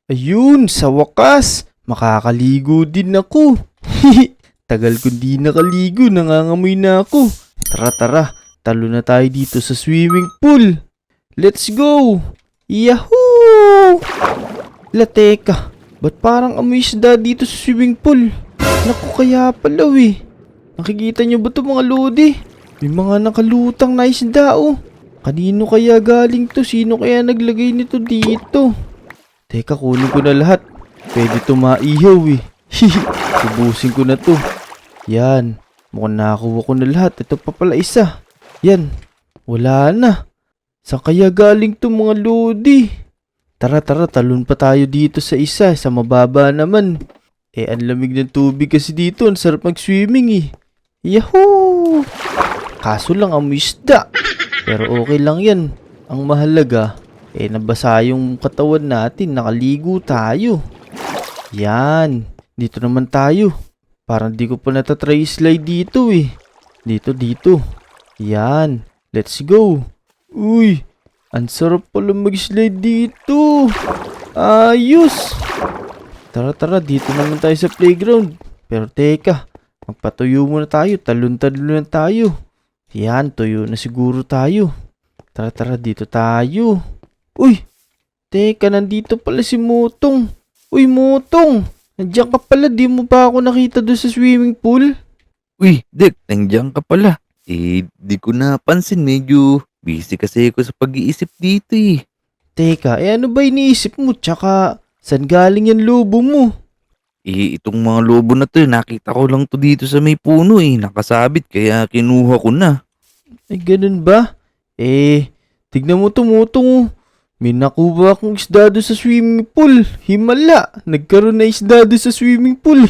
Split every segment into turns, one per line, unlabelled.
Ayun, sa wakas, makakaligo din ako. Tagal ko di nakaligo, nangangamoy na ako. Tara tara, talo na tayo dito sa swimming pool. Let's go! Yahoo! Teka, ba't parang amoy isda dito sa swimming pool? Naku, kaya pala Nakikita nyo ba ito mga lodi? May mga nakalutang na isda Kanino kaya galing to? Sino kaya naglagay nito dito? Teka, kunin ko na lahat. Pwede to maihaw Ubusin ko na to. Yan. Mukhang nakakuha ko na lahat. Ito pa pala isa. Yan. Wala na. Saan kaya galing to mga lodi? Tara, talon pa tayo dito sa isa. Sa mababa naman. Ang lamig ng tubig kasi dito. Ang sarap mag-swimming Yahoo! Kaso lang amoy isda. Pero okay lang yan. Ang mahalaga, nabasa yung katawan natin. Nakaligo tayo. Yan. Dito naman tayo. Parang di ko pa natatry slide dito Dito. Yan. Let's go. Uy. Ang sarap pala mag-slide dito. Ayos. Tara. Dito naman tayo sa playground. Pero teka. Magpatuyo muna tayo. Talon-talon tayo. Yan. Tuyo na siguro tayo. Tara. Dito tayo. Uy. Teka. Nandito pala si Motong. Uy, Motong. Nandiyan ka pala, di mo pa ako nakita doon sa swimming pool?
Uy, Dek, nandiyan ka pala. Di ko napansin. Medyo busy kasi ako sa pag-iisip dito
Teka, ano ba iniisip mo? Tsaka, saan galing yan lobo mo?
Itong mga lobo na to, nakita ko lang to dito sa may puno Nakasabit, kaya kinuha ko na.
Ay, ganun ba? Tignan mo to, Motong May nakuha akong isda doon sa swimming pool. Himala, nagkaroon na isda doon sa swimming pool.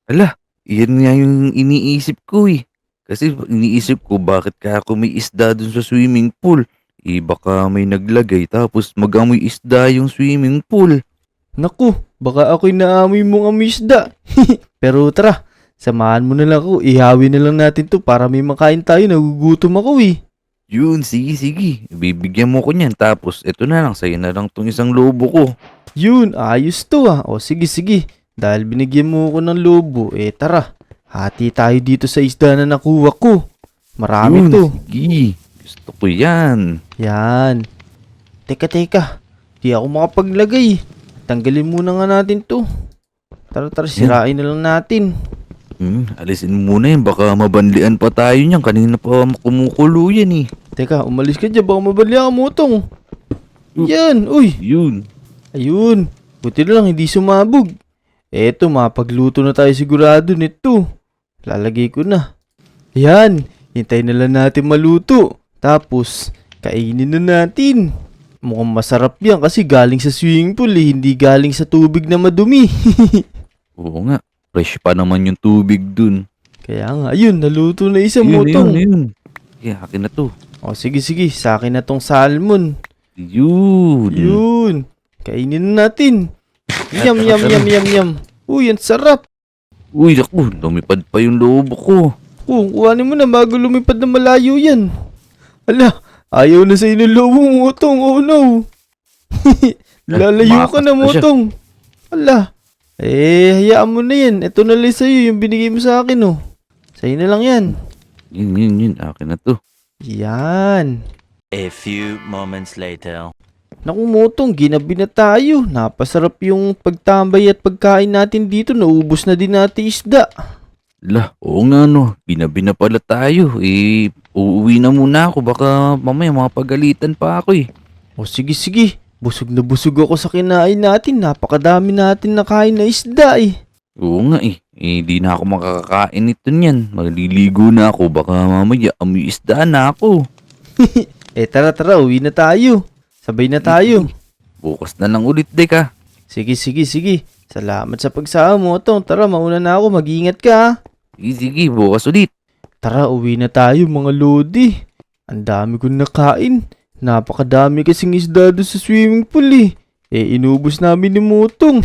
Ala, yan nga yung iniisip ko Kasi iniisip ko bakit kaya ako may isda dun sa swimming pool. Baka may naglagay tapos mag-amoy isda yung swimming pool.
Naku, baka ako'y naamoy mong amoy isda. Pero tara, samahan mo na lang ako. Ihawin na lang natin to para may makain tayo. Nagugutom ako
Yun, sige. Bibigyan mo ko niyan. Tapos, eto na lang. Sa'yo na lang tong isang lobo ko.
Yun, ayos to O sige. Dahil binigyan mo ko ng lobo, tara. Hati tayo dito sa isda na nakuha ko. Marami
Yun,
to.
Sige. Gusto ko yan.
Yan. Teka. Di ako makapaglagay. Tanggalin muna nga natin to. Tara, sirain na lang natin.
Alisin mo muna yan. Baka mabanlian pa tayo niyan. Kanina pa kumukulo yan
Teka, umalis ka dyan. Baka mabali ang Motong. Yan, uy.
Yun.
Ayun. Buti na lang hindi sumabog. Eto, mapagluto na tayo sigurado nito. Lalagay ko na. Yan. Hintayin na lang natin maluto. Tapos, kainin na natin. Mukhang masarap yan kasi galing sa swimming pool Hindi galing sa tubig na madumi.
Oo nga. Fresh pa naman yung tubig dun.
Kaya nga, ayun, naluto na isa Motong.
Yun. Yeah, akin na to.
O sige, sa akin na tong salmon.
Yun.
Kainin na natin. Yum. Uy, ang sarap.
Uy, naku, lumipad pa yung lobo ko.
Kuhanin mo na bago lumipad na malayo yan. Ala, ayaw na sa inyo lobo Motong. Oh no. Lalayo ka na Motong. Ala. Hayaan mo na yan. Ito na lang sa'yo yung binigay mo sa akin Sa'yo na lang yan.
Yun. Akin na to.
Yan.
A few moments later.
Naku Motong, ginabi na tayo. Napasarap yung pagtambay at pagkain natin dito. Naubos na din natin isda.
Oo nga Binabi na pala tayo. Uuwi na muna ako. Baka mamaya mapagalitan pa ako
O sige. Busog na busog ako sa kinain natin. Napakadami natin nakain na isda
Oo nga di na ako makakakain nito niyan. Maliligo na ako. Baka mamaya amoy isda na ako.
Tara, uwi na tayo. Sabay na tayo.
Bukas na lang ulit, Dek
Sige. Salamat sa pagsama mo, Tong. Tara, mauna na ako. Mag-ingat ka
Sige, bukas ulit.
Tara, uwi na tayo mga lodi. Ang dami kong nakain. Napakadami kasing isda doon sa swimming pool inubos namin ni Motong.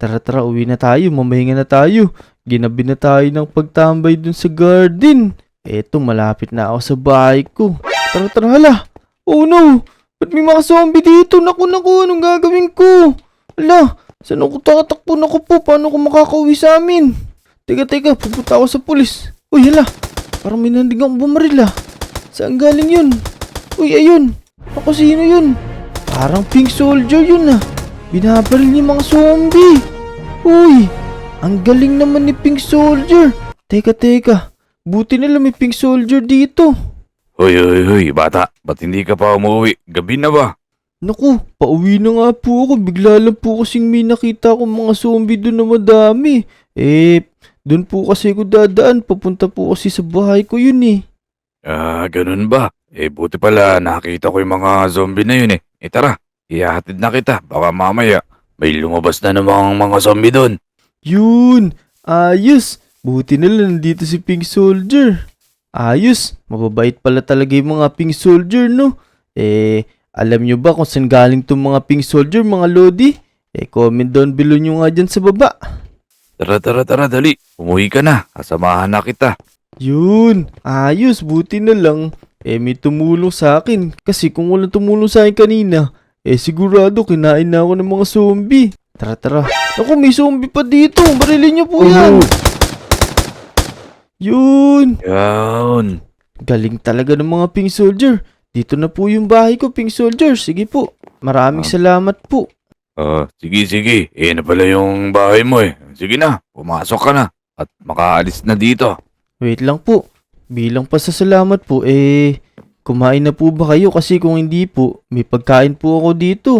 Tara, uwi na tayo. Mamahinga na tayo. Ginabi na tayo ng pagtambay dun sa garden. Eto, malapit na ako sa bahay ko. Tara, hala. Oh no! Ba't may mga zombie dito? Naku, anong gagawin ko? Ala, saan ako tatakbo? Naku po, paano ako makakauwi sa amin? Teka, pupunta ako sa pulis. Uy, hala, parang may nandig akong bumaril ah. Saan galing yun? Uy, ayun. Ako, sino yun? Parang Pink Soldier yun ah. Binabaril niya mga zombie. Uy, ang galing naman ni Pink Soldier. Teka, buti nila may Pink Soldier dito.
Hoy, bata. Ba't hindi ka pa umuwi? Gabi na ba?
Naku, pauwi na nga po ako. Bigla lang po kasing may nakita akong mga zombie doon na madami. Doon po kasi ako dadaan. Papunta po kasi sa bahay ko yun eh.
Ganun ba? Buti pala nakita ko yung mga zombie na yun eh. Tara, ihahatid na kita. Baka mamaya may lumabas na namang mga zombie doon.
Yun, ayos. Buti na lang nandito si Pink Soldier. Ayos, mababait pala talaga yung mga Pink Soldier, no? Alam nyo ba kung saan galing tong mga Pink Soldier, mga Lodi? Comment down below nyo nga dyan sa baba.
Tara, dali. Umuwi ka na. Kasamahan na kita.
Yun, ayos, buti na lang. May tumulong sa akin. Kasi kung walang tumulong sa akin kanina, sigurado kinain na ako ng mga zombie. Tara. Ako, may zombie pa dito. Barilin nyo po yan. Yun. Galing talaga ng mga Pink Soldier. Dito na po yung bahay ko, Pink Soldier. Sige po. Maraming salamat po.
Sige. Na pala yung bahay mo eh. Sige na, pumasok ka na. At makaalis na dito.
Wait lang po. Bilang pasasalamat po, kumain na po ba kayo? Kasi kung hindi po, may pagkain po ako dito.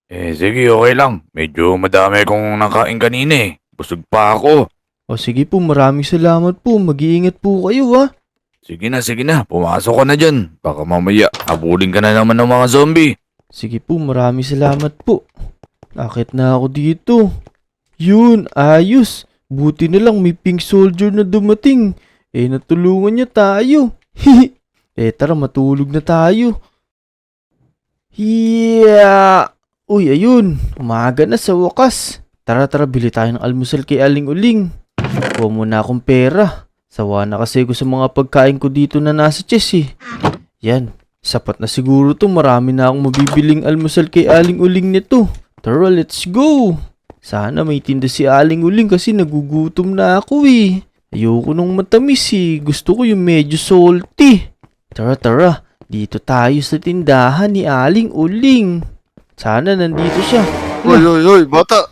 Sige, okay lang. Medyo madami kong nakain kanina eh. Busog pa ako.
O sige po, maraming salamat po. Mag-iingat po kayo ha.
Sige na. Pumasok ka na dyan. Baka mamaya, habulin ka na naman ng mga zombie.
Sige po, maraming salamat po. Akit na ako dito. Yun, ayos. Buti na lang may Pink Soldier na dumating. Natulungan niya tayo. Tara, matulog na tayo. Uy, ayun. Umaga na sa wakas. Tara, bili tayo ng almusal kay Aling Uling. Kuha muna akong pera. Sawa na kasi ko sa mga pagkain ko dito na nasa chest eh. Yan, sapat na siguro to. Marami na akong mabibiling almusal kay Aling Uling nito. Tara, let's go. Sana may tinda si Aling Uling kasi nagugutom na ako eh. Ayoko nung matamis eh. Gusto ko yung medyo salty. Tara. Dito tayo sa tindahan ni Aling Uling. Sana nandito siya.
Hoy, bata.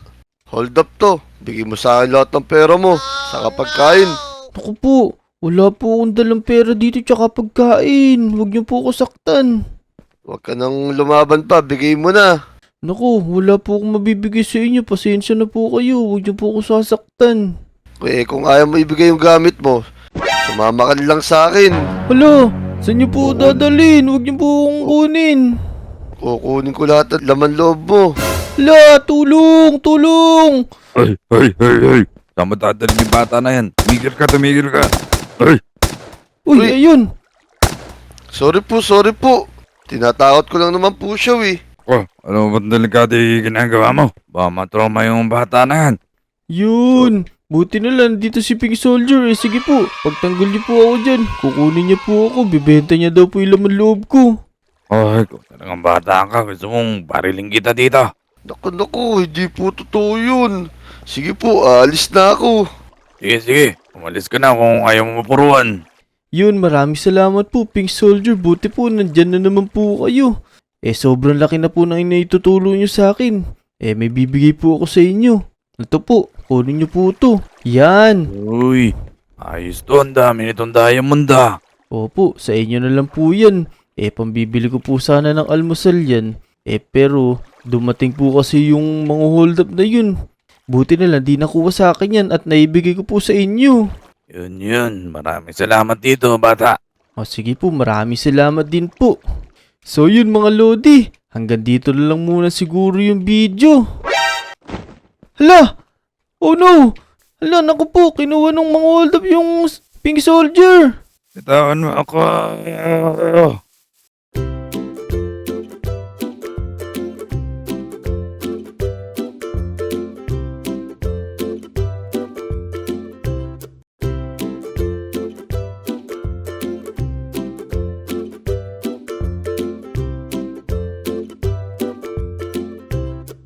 Hold up to. Bigay mo sa akin lahat ng pera mo. Saka pagkain.
Naku po, wala po akong dalang pera dito tsaka pagkain. Huwag niyo po ako saktan.
Huwag ka nang lumaban pa. Bigay mo na.
Naku, wala po akong mabibigay sa inyo. Pasensya na po kayo. Huwag niyo po ako sasaktan.
Kung ayaw mo ibigay yung gamit mo, sumama ka lang sa akin.
Hala, saan niyo po dadalhin? Huwag niyo po akong kunin.
Kukunin ko lahat ng laman loob mo.
Hala, tulong!
Hey! Saan mo dadalhin yung bata na yan? Tumigil ka. Hey!
Uy,
Uy.
ayun.
Sorry po. Tinatakot ko lang naman po siya eh.
Ano ba't delikado yung ginagawa mo? Baka matrauma yung bata na yan.
Yun. Buti na lang dito si Pink Soldier eh. Sige po, pagtanggol niyo po ako dyan. Kukunin niya po ako. Bibenta niya daw po yung laman loob ko.
Ay, kung talagang bata ka, gusto mong bariling kita dito.
Naku, hindi po totoo yun. Sige po, alis na ako.
Sige. Umalis ka na kung ayaw mo mapuruan.
Yun, maraming salamat po, Pink Soldier. Buti po, nandyan na naman po kayo. Sobrang laki na po ng inaitutulong nyo sa akin. May bibigay po ako sa inyo. Ito po, kunin nyo po ito. Yan.
Uy, ayos to. Ang dami nitong diamond ah.
Opo, sa inyo na lang po yan. Pambibili ko po sana ng almusal yan. Pero, dumating po kasi yung mga hold up na yun. Buti na lang, di nakuha sa akin yan at naibigay ko po sa inyo.
Yun. Maraming salamat dito, bata.
Sige po, maraming salamat din po. So yun mga Lodi, hanggang dito na lang muna siguro yung video. Hala! Oh no! Hala, naku po, kinuha ng mga hold up yung Pink Soldier.
Bitawan mo ako.